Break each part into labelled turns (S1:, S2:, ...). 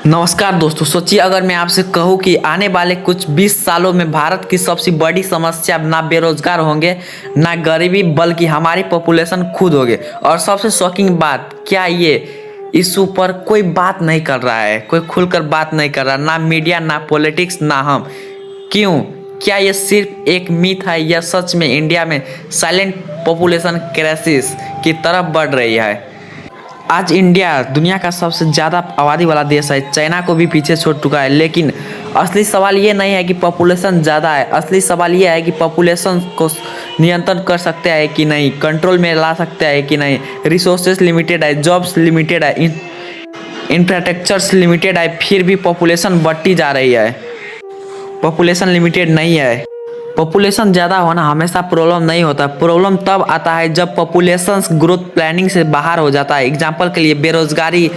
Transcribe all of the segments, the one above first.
S1: नमस्कार दोस्तों, सोचिए अगर मैं आपसे कहूँ कि आने वाले कुछ 20 सालों में भारत की सबसे बड़ी समस्या ना बेरोजगार होंगे ना गरीबी, बल्कि हमारी पॉपुलेशन खुद होगी। और सबसे शॉकिंग बात, क्या ये इशू पर कोई बात नहीं कर रहा है, कोई खुलकर बात नहीं कर रहा, ना मीडिया, ना पॉलिटिक्स, ना हम। क्यों? क्या ये सिर्फ एक मिथ है या सच में इंडिया में साइलेंट पॉपुलेशन क्राइसिस की तरफ बढ़ रही है? आज इंडिया दुनिया का सबसे ज़्यादा आबादी वाला देश है, चाइना को भी पीछे छोड़ चुका है। लेकिन असली सवाल ये नहीं है कि पॉपुलेशन ज़्यादा है, असली सवाल ये है कि पॉपुलेशन को नियंत्रण कर सकते हैं कि नहीं, कंट्रोल में ला सकते हैं कि नहीं। रिसोर्सेज लिमिटेड है, जॉब्स लिमिटेड है, इंफ्रास्ट्रक्चर्स लिमिटेड है, फिर भी पॉपुलेशन बढ़ती जा रही है। पॉपुलेशन लिमिटेड नहीं है। पॉपुलेशन ज़्यादा होना हमेशा प्रॉब्लम नहीं होता। प्रॉब्लम तब आता है जब पॉपुलेशन ग्रोथ प्लानिंग से बाहर हो जाता है। एग्जांपल के लिए बेरोजगारी,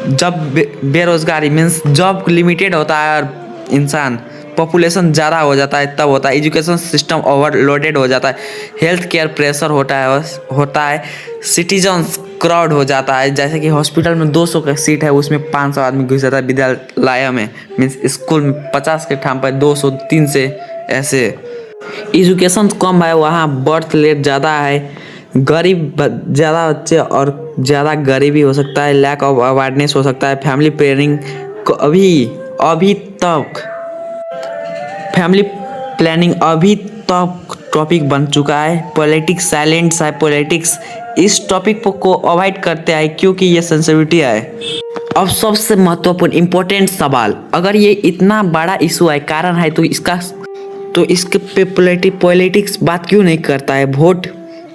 S1: जब बेरोजगारी मीन्स जॉब लिमिटेड होता है और इंसान पॉपुलेशन ज़्यादा हो जाता है तब होता है। एजुकेशन सिस्टम ओवरलोडेड हो जाता है, हेल्थ केयर प्रेशर होता है, सिटीजन्स क्राउड हो जाता है। जैसे कि हॉस्पिटल में 200 का सीट है, उसमें 500 आदमी घुस जाता है। विद्यालय में मीन्स स्कूल में 50 के ठाम पर 200 300 ऐसे। एजुकेशन कम है, वहाँ बर्थ रेट ज़्यादा है, गरीब ज़्यादा बच्चे और ज़्यादा गरीबी हो सकता है, लैक ऑफ अवेयरनेस हो सकता है। फैमिली प्लानिंग अभी तक टॉपिक बन चुका है। पॉलिटिक्स साइलेंट है, पॉलिटिक्स इस टॉपिक को अवॉइड करते हैं क्योंकि ये सेंसिटिविटी है। अब सबसे महत्वपूर्ण इम्पोर्टेंट सवाल, अगर ये इतना बड़ा इशू है, कारण है, तो इसके पे पॉलिटिक्स बात क्यों नहीं करता है? Vote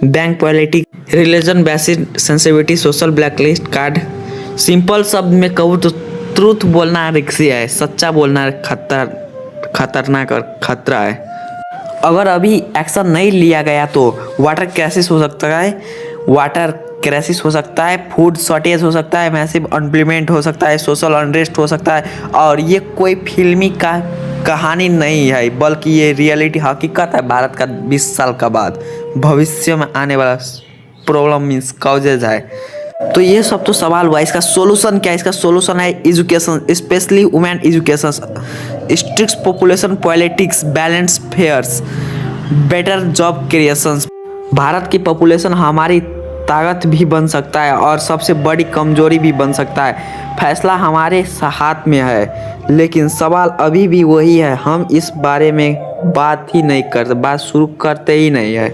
S1: bank politics, religion based sensitivity, social blacklist card. Simple शब्द में कहूँ तो ट्रूथ बोलना रिस्की है, सच्चा बोलना खतरनाक और खतरा है। अगर अभी एक्शन नहीं लिया गया तो वाटर क्राइसिस हो सकता है, फूड शॉर्टेज हो सकता है, मैसिव अनएम्प्लॉयमेंट हो सकता है, सोशल अनरेस्ट हो सकता है। और ये कोई फिल्मी का कहानी नहीं है, बल्कि ये रियलिटी हकीकत है। भारत का 20 साल का बाद भविष्य में आने वाला प्रॉब्लम मीन्स कॉजेज है। तो ये सब तो सवाल हुआ, इसका सोल्यूशन क्या है? इसका सोल्यूशन है education, specially women education, strict population politics, balance fairs, better job creation. Bharat की पॉपुलेशन हमारी ताकत भी बन सकता है और सबसे बड़ी कमजोरी भी बन सकता है। फैसला हमारे हाथ में है, लेकिन सवाल अभी भी वही है, हम इस बारे में बात शुरू करते ही नहीं है।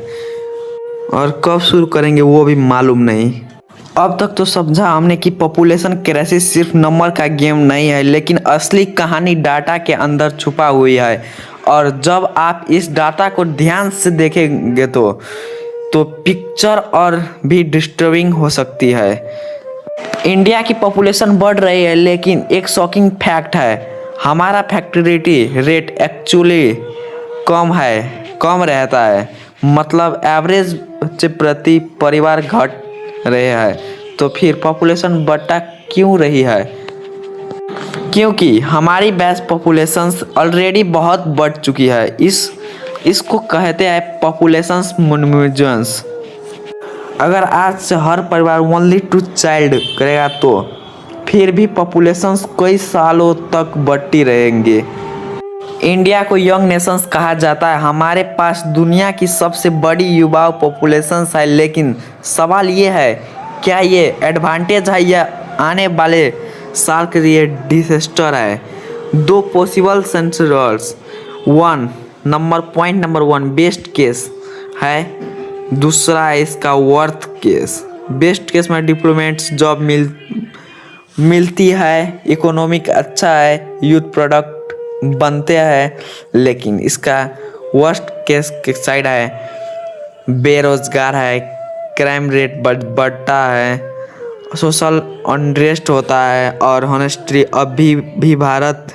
S1: और कब शुरू करेंगे वो भी मालूम नहीं। अब तक तो समझा हमने कि पॉपुलेशन क्राइसिस सिर्फ नंबर का गेम नहीं है, लेकिन असली कहानी डाटा के अंदर छुपा हुई है। और जब आप इस डाटा को ध्यान से देखेंगे तो पिक्चर और भी डिस्टर्बिंग हो सकती है। इंडिया की पॉपुलेशन बढ़ रही है, लेकिन एक शॉकिंग फैक्ट है, हमारा फर्टिलिटी रेट एक्चुअली कम रहता है। मतलब एवरेज बच्चे प्रति परिवार घट रहे हैं। तो फिर पॉपुलेशन बढ़ता क्यों रही है? क्योंकि हमारी बेस पॉपुलेशन ऑलरेडी बहुत बढ़ चुकी है। इसको कहते हैं पॉपुलेशन मोनोमोर्फिज्म। अगर आज से हर परिवार ओनली 2 चाइल्ड करेगा तो फिर भी पॉपुलेशन कई सालों तक बढ़ती रहेंगी। इंडिया को यंग नेशंस कहा जाता है, हमारे पास दुनिया की सबसे बड़ी युवा पॉपुलेशन है। लेकिन सवाल ये है, क्या ये एडवांटेज है या आने वाले साल के लिए डिजास्टर है? 2 possible sensors. Point number 1 best case है, दूसरा है इसका वर्थ केस। बेस्ट केस में डिप्लोमेट्स जॉब मिलती है, इकोनॉमिक अच्छा है, यूथ प्रोडक्ट बनते हैं। लेकिन इसका वर्स्ट केस के साइड है, बेरोजगार है, क्राइम रेट बढ़ता है, सोशल अनरेस्ट होता है और हॉनेस्टली अभी भी भारत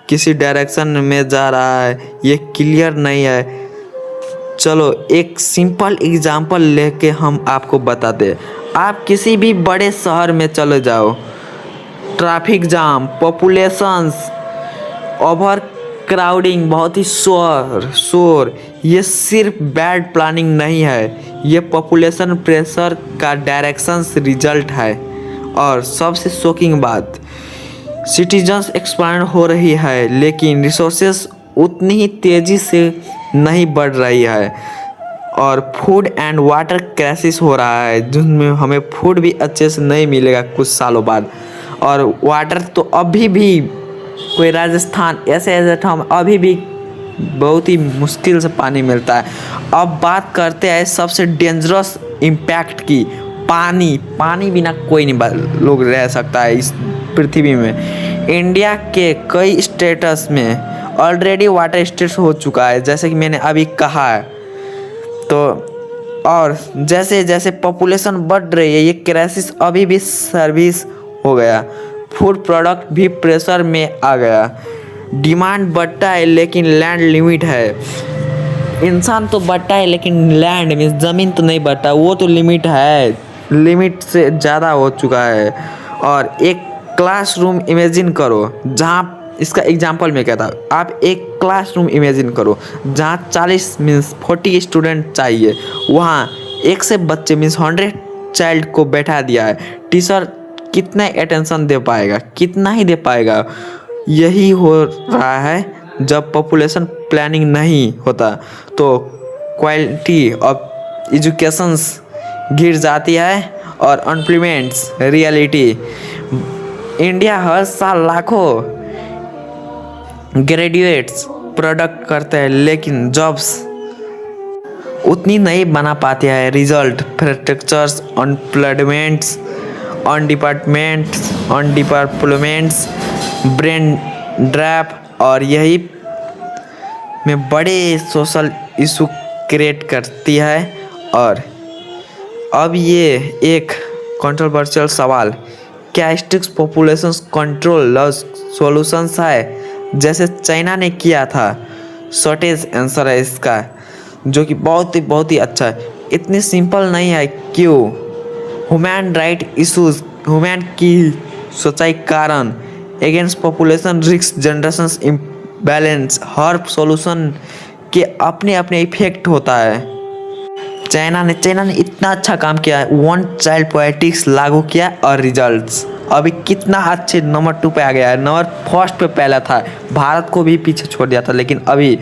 S1: किसी डायरेक्शन में जा रहा है, ये क्लियर नहीं है। चलो एक सिंपल एग्जांपल लेके हम आपको बताते हैं। आप किसी भी बड़े शहर में चले जाओ, traffic jam, populations, over crowding, बहुत ही शोर, ये सिर्फ बैड प्लानिंग नहीं है, ये पॉपुलेशन प्रेशर का डायरेक्शन रिजल्ट है। और सबसे शॉकिंग बात, सिटीजन्स एक्सपांड हो रही है लेकिन रिसोर्सेस उतनी ही तेज़ी से नहीं बढ़ रही है और फूड एंड वाटर क्राइसिस हो रहा है जिसमें हमें फूड भी अच्छे से नहीं मिलेगा कुछ सालों बाद। और वाटर तो अभी भी कोई राजस्थान ऐसे ऐसे हम अभी भी बहुत ही मुश्किल से पानी मिलता है। अब बात करते हैं सबसे डेंजरस इम्पैक्ट की। पानी बिना कोई नहीं लोग रह सकता है इस पृथ्वी में। इंडिया के कई स्टेट्स में ऑलरेडी वाटर स्टेट्स हो चुका है जैसे कि मैंने अभी कहा है। तो और जैसे जैसे पॉपुलेशन बढ़ रही है ये क्राइसिस अभी भी सर्विस हो गया। फूड प्रोडक्ट भी प्रेशर में आ गया। डिमांड बढ़ता है लेकिन लैंड लिमिट है। इंसान तो बढ़ता है लेकिन लैंड मीन्स ज़मीन तो नहीं बढ़ता, वो तो लिमिट है, लिमिट से ज़्यादा हो चुका है। और एक क्लासरूम इमेजिन करो जहाँ इसका एग्जांपल मैं कहता हूँ। आप एक क्लासरूम इमेजिन करो जहाँ 40 मीन्स 40 स्टूडेंट चाहिए, वहाँ 1 से बच्चे मीन्स 100 चाइल्ड को बैठा दिया है। टीचर कितना अटेंशन दे पाएगा, कितना ही दे पाएगा। यही हो रहा है जब पॉपुलेशन प्लानिंग नहीं होता तो क्वालिटी ऑफ एजुकेशंस गिर जाती है और अनएम्प्लॉयमेंट्स रियलिटी। इंडिया हर साल लाखों ग्रेजुएट्स प्रोडक्ट करते हैं लेकिन जॉब्स उतनी नहीं बना पाते हैं। रिजल्ट फ्रस्ट्रक्चर्स अनएम्प्लॉयमेंट्स अनडिप्लॉयमेंट्स ब्रेन ड्रैप और यही में बड़े सोशल इशू क्रिएट करती है। और अब ये एक कंट्रोवर्शियल सवाल, क्या स्ट्रिक्ट पॉपुलेशन कंट्रोल सॉल्यूशंस है जैसे चाइना ने किया था? शॉर्टेज आंसर है इसका जो कि बहुत ही अच्छा है। इतनी सिंपल नहीं है। क्यों? ह्यूमन राइट इश्यूज, ह्यूमन की सोचाई कारण against population risk generations imbalance, हर सॉल्यूशन के अपने अपने इफेक्ट होता है। चाइना ने इतना अच्छा काम किया है, 1 चाइल्ड पॉलिटिक्स लागू किया और रिजल्ट्स अभी कितना अच्छे नंबर 2 पे आ गया है। नंबर 1 पे पहला था, भारत को भी पीछे छोड़ दिया था। लेकिन अभी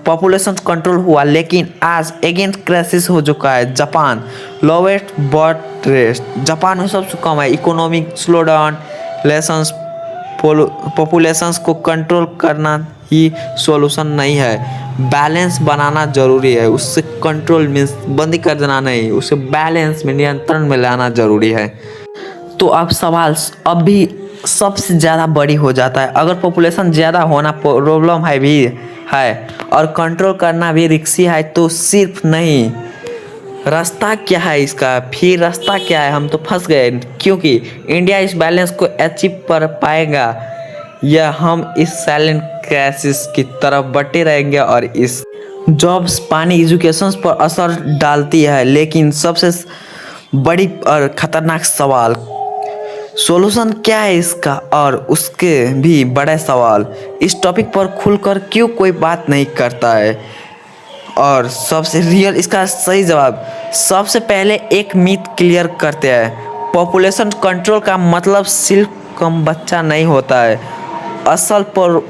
S1: पॉपुलेशन कंट्रोल हुआ लेकिन आज अगेंस्ट क्राइसिस हो चुका है। Japan lowest birth rate, Japan में सबसे कम है। Economic slow down lessons populations को कंट्रोल करना ही सॉल्यूशन नहीं है, बैलेंस बनाना जरूरी है। उससे कंट्रोल मीन्स बंदी कर देना नहीं, उसे बैलेंस में नियंत्रण में लाना जरूरी है। तो अब सवाल अब भी सबसे ज़्यादा बड़ी हो जाता है। अगर पॉपुलेशन ज़्यादा होना प्रॉब्लम है भी है और कंट्रोल करना भी रिक्सी है तो सिर्फ नहीं, रास्ता क्या है इसका? फिर रास्ता क्या है? हम तो फंस गए क्योंकि इंडिया इस बैलेंस को अचीव कर पाएगा या हम इस साइलेंट क्राइसिस की तरफ बढ़ते रहेंगे। और इस जॉब्स पानी एजुकेशन पर असर डालती है लेकिन सबसे बड़ी और ख़तरनाक सवाल सॉल्यूशन क्या है इसका? और उसके भी बड़े सवाल, इस टॉपिक पर खुलकर क्यों कोई बात नहीं करता है? और सबसे रियल इसका सही जवाब, सबसे पहले एक मिथ क्लियर करते हैं। पॉपुलेशन कंट्रोल का मतलब सिर्फ कम बच्चा नहीं होता है। असल पर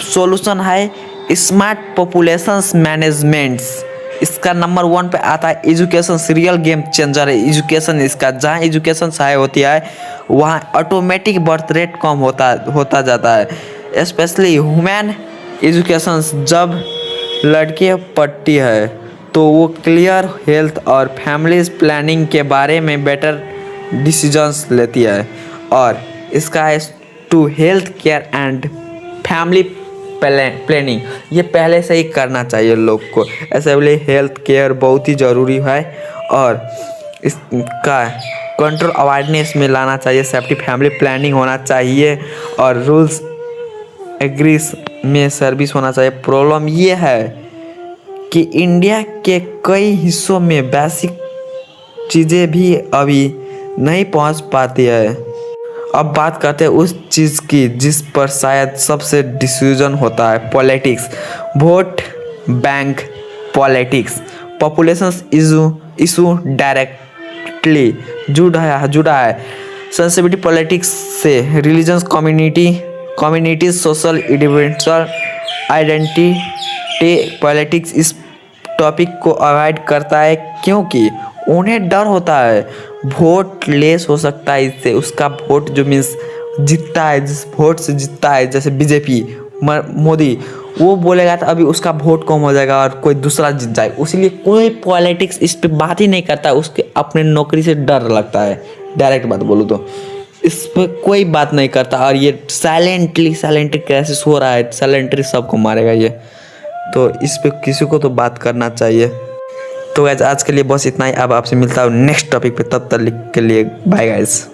S1: सॉल्यूशन है स्मार्ट पॉपुलेशन मैनेजमेंट्स। इसका नंबर 1 पे आता है एजुकेशन। रियल गेम चेंजर है एजुकेशन इसका। जहाँ एजुकेशन हाई होती है वहाँ ऑटोमेटिक बर्थ रेट कम होता जाता है। स्पेशली ह्यूमन एजुकेशन जब लड़कियाँ पढ़ती है तो वो क्लियर हेल्थ और फैमिलीज प्लानिंग के बारे में बेटर डिसीजंस लेती है। और इसका है two health care and family planning, ये पहले से ही करना चाहिए लोग को। ऐसे बोले हेल्थ केयर बहुत ही ज़रूरी है और इसका कंट्रोल अवेयरनेस में लाना चाहिए। सेफ्टी फैमिली प्लानिंग होना चाहिए और रूल्स एग्रीस में सर्विस होना चाहिए। प्रॉब्लम ये है कि इंडिया के कई हिस्सों में बेसिक चीज़ें भी अभी नहीं पहुंच पाती है। अब बात करते हैं उस चीज़ की जिस पर शायद सबसे डिसीजन होता है, politics, vote bank politics. Population issue directly जुड़ा है सेंसिटिविटी पॉलिटिक्स से religions communities social individual identity politics इस टॉपिक को अवॉइड करता है क्योंकि उन्हें डर होता है वोट लेस हो सकता है इससे। उसका वोट जो मीन्स जीतता है, जिस वोट से जीतता है, जैसे बीजेपी मोदी, वो बोलेगा तो अभी उसका वोट कम हो जाएगा और कोई दूसरा जीत जाए, इसलिए कोई पॉलिटिक्स इस पे बात ही नहीं करता। उसके अपने नौकरी से डर लगता है, डायरेक्ट बात बोलूँ तो इस पर कोई बात नहीं करता। और ये साइलेंटली क्राइसिस हो रहा है, साइलेंटली सबको मारेगा ये। तो इस पे किसी को तो बात करना चाहिए। तो गाइस आज के लिए बस इतना ही। अब आपसे मिलता हूँ नेक्स्ट टॉपिक पे, तब तक के लिए बाय गाइस।